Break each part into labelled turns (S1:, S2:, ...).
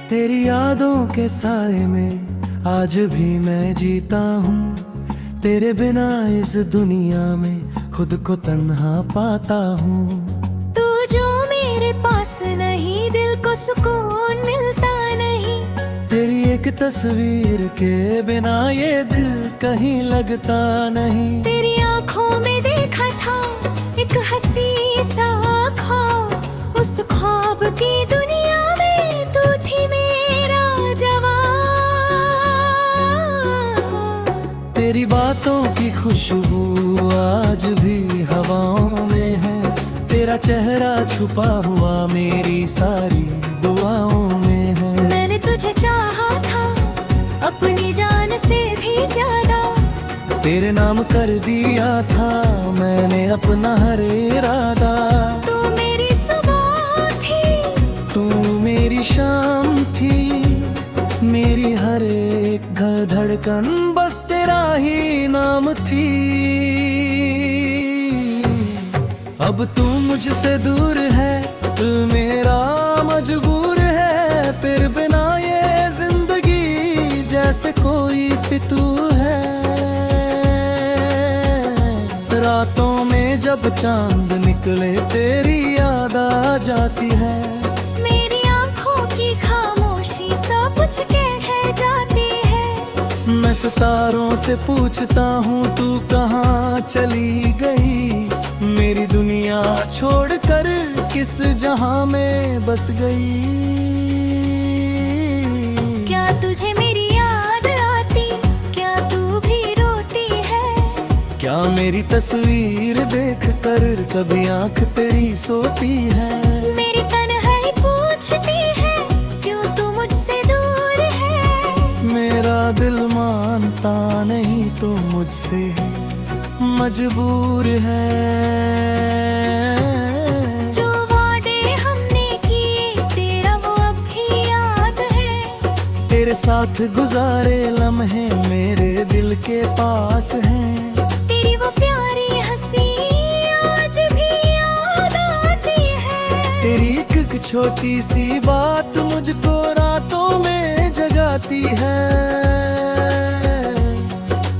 S1: तेरी यादों के साए में आज भी मैं जीता हूँ। तेरे बिना इस दुनिया में खुद को तन्हा पाता हूँ।
S2: तू जो मेरे पास नहीं, दिल को सुकून मिलता नहीं।
S1: तेरी एक तस्वीर के बिना ये दिल कहीं लगता नहीं।
S2: तेरी आंखों में देखा था एक हंसी सा ख्वाब, उस ख्वाब की दुनिया में तू थी मेरा जवान।
S1: तेरी बातों की खुशबू आज भी हवाओं में है। तेरा चेहरा छुपा हुआ मेरी सारी दुआओं में है।
S2: मैंने तुझे चाहा था अपनी जान से भी ज्यादा।
S1: तेरे नाम कर दिया था मैंने अपना हर इरादा।
S2: तू मेरी सुबह थी,
S1: तू मेरी शाम थी, मेरी हर एक धड़कन बस तेरा ही नाम थी। अब तू मुझसे दूर है, दिल मेरा मजबूर है। फिर बिना ये जिंदगी जैसे कोई फितूर है। रातों में जब चांद निकले तेरी याद आ जाती है।
S2: मेरी आंखों की खामोशी सब कुछ कह जाती है।
S1: मैं सितारों से पूछता हूँ तू कहाँ चली गई। मेरी दुनिया छोड़कर किस जहां में बस गई।
S2: क्या तुझे मेरी याद आती, क्या तू भी रोती है?
S1: क्या मेरी तस्वीर देख कर कभी आंख तेरी सोती है?
S2: मेरी तन्हाई पूछती है क्यों तू मुझसे दूर है?
S1: मेरा दिल मानता नहीं तो मुझसे मजबूर है।
S2: जो वादे हमने किए तेरा वो अब भी याद है।
S1: तेरे साथ गुजारे लम्हे मेरे दिल के पास हैं।
S2: तेरी वो प्यारी हंसी आज भी याद आती है।
S1: तेरी एक छोटी सी बात मुझको रातों में जगाती है।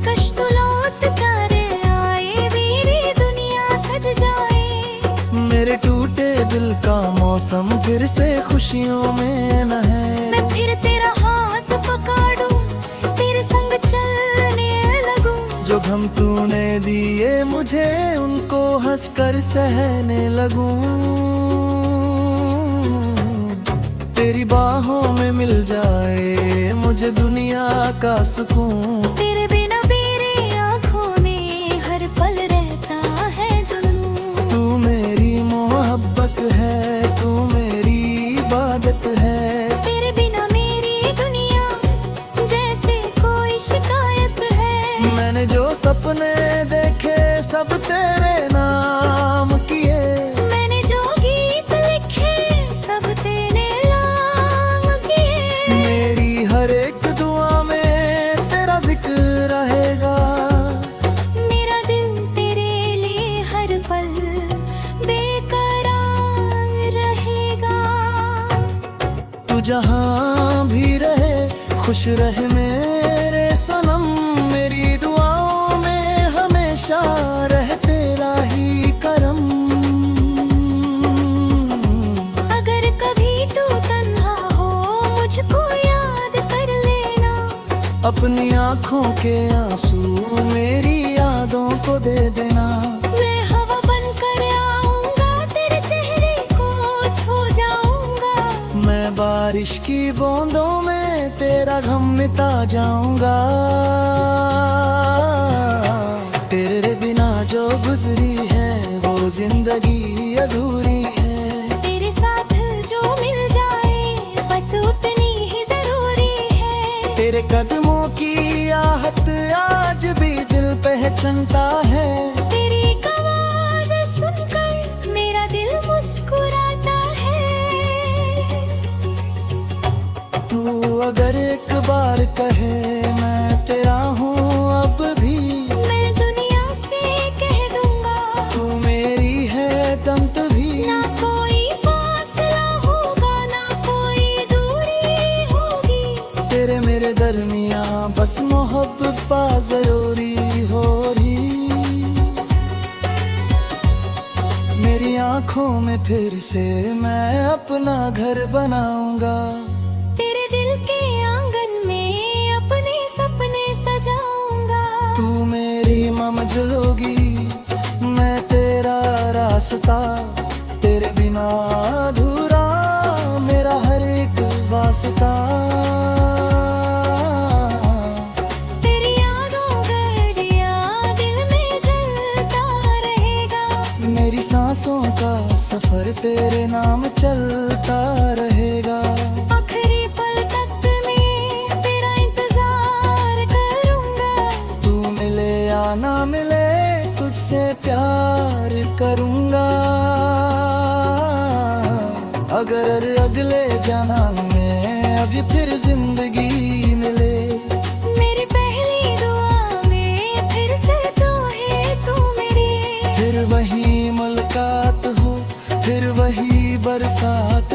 S2: कश्त लौट कर आए मेरी दुनिया सज जाए।
S1: मेरे टूटे दिल का मौसम फिर से खुशियों में न है।
S2: मैं फिर तेरा हाथ पकड़ूं, तेरे संग चलने लगूं।
S1: जो गम तूने दिए मुझे उनको हंसकर सहने लगूं। तेरी बाहों में मिल जाए मुझे दुनिया का सुकून।
S2: तेरे बिना मेरी आंखों में हर पल रहता है जुनून।
S1: तू मेरी मोहब्बत है, तू मेरी इबादत है।
S2: तेरे बिना मेरी दुनिया जैसे कोई शिकायत है।
S1: मैंने जो सपने देखे सब तेरे नाम किए।
S2: मैंने जो गीत लिखे सब तेरे नाम किए।
S1: मेरी हर एक दुआ में तेरा जिक्र रहेगा।
S2: मेरा दिल तेरे लिए हर पल बेकरार रहेगा।
S1: तू जहाँ भी रहे खुश रहे मेरे सनम। मेरी दुआओं में हमेशा रहे तेरा ही करम।
S2: अगर कभी तू तन्हा हो मुझको याद कर लेना।
S1: अपनी आँखों के आंसू मेरी यादों को दे देना।
S2: मैं हवा बनकर आऊंगा, तेरे चेहरे को छू जाऊंगा।
S1: मैं बारिश की बूंदों में तेरा गम मिटा जाऊंगा। तेरे बिना जो गुजरी है वो जिंदगी अधूरी है।
S2: तेरे साथ जो मिल जाए बस उतनी ही जरूरी है।
S1: तेरे कदमों की आहट आज भी दिल पहचानता है।
S2: तेरी एक आवाज़ सुनकर मेरा दिल मुस्कुराता
S1: दरमियां बस मोहब्बत पा जरूरी हो रही। मेरी आंखों में फिर से मैं अपना घर बनाऊंगा,
S2: तेरे दिल के आंगन में अपने सपने सजाऊंगा।
S1: तू मेरी मंजिल होगी, मैं तेरा रास्ता, तेरे बिना अधूरा मेरा हर एक वास्ता।
S2: तेरी यादों गलियां दिल में जलता रहेगा,
S1: मेरी सांसों का सफर तेरे नाम चलता रहेगा।
S2: आखिरी पल तक मैं तेरा इंतजार करूंगा,
S1: तू मिले या ना मिले तुझसे प्यार करूंगा। अगर अगले जन्म में अभी फिर जिंदगी मिले,
S2: मेरी पहली दुआ में फिर से तू है तू मेरी।
S1: फिर वही मुलाकात हो, फिर वही बरसात